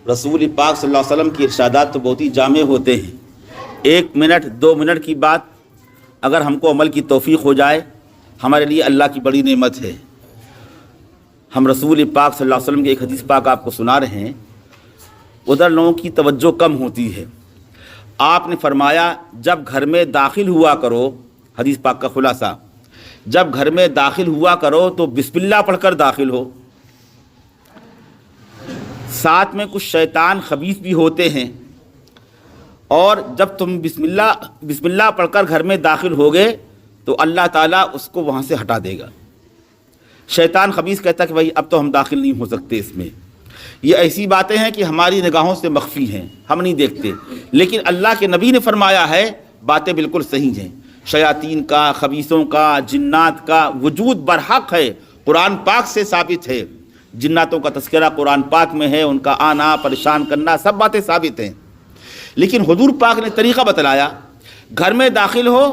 رسول پاک صلی اللہ علیہ وسلم کی ارشادات تو بہت ہی جامع ہوتے ہیں. 1 منٹ 2 منٹ کی بات اگر ہم کو عمل کی توفیق ہو جائے ہمارے لیے اللہ کی بڑی نعمت ہے. ہم رسول پاک صلی اللہ علیہ وسلم کی ایک حدیث پاک آپ کو سنا رہے ہیں، ادھر لوگوں کی توجہ کم ہوتی ہے. آپ نے فرمایا جب گھر میں داخل ہوا کرو، حدیث پاک کا خلاصہ، جب گھر میں داخل ہوا کرو تو بسم اللہ پڑھ کر داخل ہو. ساتھ میں کچھ شیطان خبیث بھی ہوتے ہیں، اور جب تم بسم اللہ پڑھ کر گھر میں داخل ہوگے تو اللہ تعالیٰ اس کو وہاں سے ہٹا دے گا. شیطان خبیث کہتا ہے کہ بھائی اب تو ہم داخل نہیں ہو سکتے اس میں. یہ ایسی باتیں ہیں کہ ہماری نگاہوں سے مخفی ہیں، ہم نہیں دیکھتے، لیکن اللہ کے نبی نے فرمایا ہے باتیں بالکل صحیح ہیں. شیاطین کا، خبیثوں کا، جنات کا وجود برحق ہے، قرآن پاک سے ثابت ہے. جناتوں کا تذکرہ قرآن پاک میں ہے، ان کا آنا، پریشان کرنا، سب باتیں ثابت ہیں. لیکن حضور پاک نے طریقہ بتلایا. گھر میں داخل ہو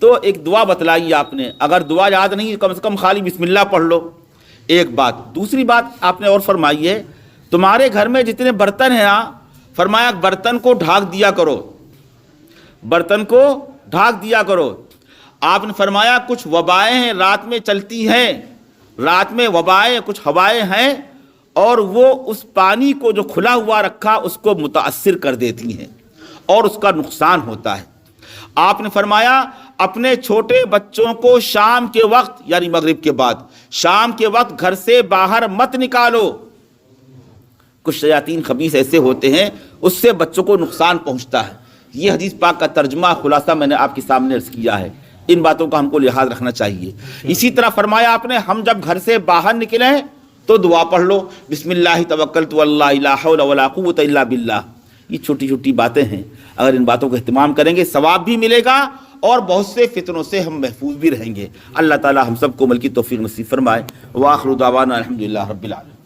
تو ایک دعا بتلائی آپ نے، اگر دعا یاد نہیں کم سے کم خالی بسم اللہ پڑھ لو. ایک بات. دوسری بات آپ نے اور فرمائی ہے تمہارے گھر میں جتنے برتن ہیں فرمایا برتن کو ڈھانک دیا کرو، برتن کو ڈھانک دیا کرو. آپ نے فرمایا کچھ وبائیں ہیں رات میں چلتی ہیں، رات میں وبائیں کچھ ہوائیں ہیں اور وہ اس پانی کو جو کھلا ہوا رکھا اس کو متاثر کر دیتی ہیں اور اس کا نقصان ہوتا ہے. آپ نے فرمایا اپنے چھوٹے بچوں کو شام کے وقت یعنی مغرب کے بعد شام کے وقت گھر سے باہر مت نکالو. کچھ شیاطین خبیث ایسے ہوتے ہیں اس سے بچوں کو نقصان پہنچتا ہے. یہ حدیث پاک کا ترجمہ خلاصہ میں نے آپ کے سامنے عرض کیا ہے. ان باتوں کا ہم کو لحاظ رکھنا چاہیے. اسی طرح فرمایا آپ نے ہم جب گھر سے باہر نکلیں تو دعا پڑھ لو، بسم اللہ توکلت واللہ لا حول ولا قوت الا باللہ. یہ چھوٹی چھوٹی باتیں ہیں، اگر ان باتوں کو اہتمام کریں گے ثواب بھی ملے گا اور بہت سے فتنوں سے ہم محفوظ بھی رہیں گے. اللہ تعالی ہم سب کو عمل کی توفیق نصیب فرمائے. وآخر دعوانا الحمدللہ رب العالمین.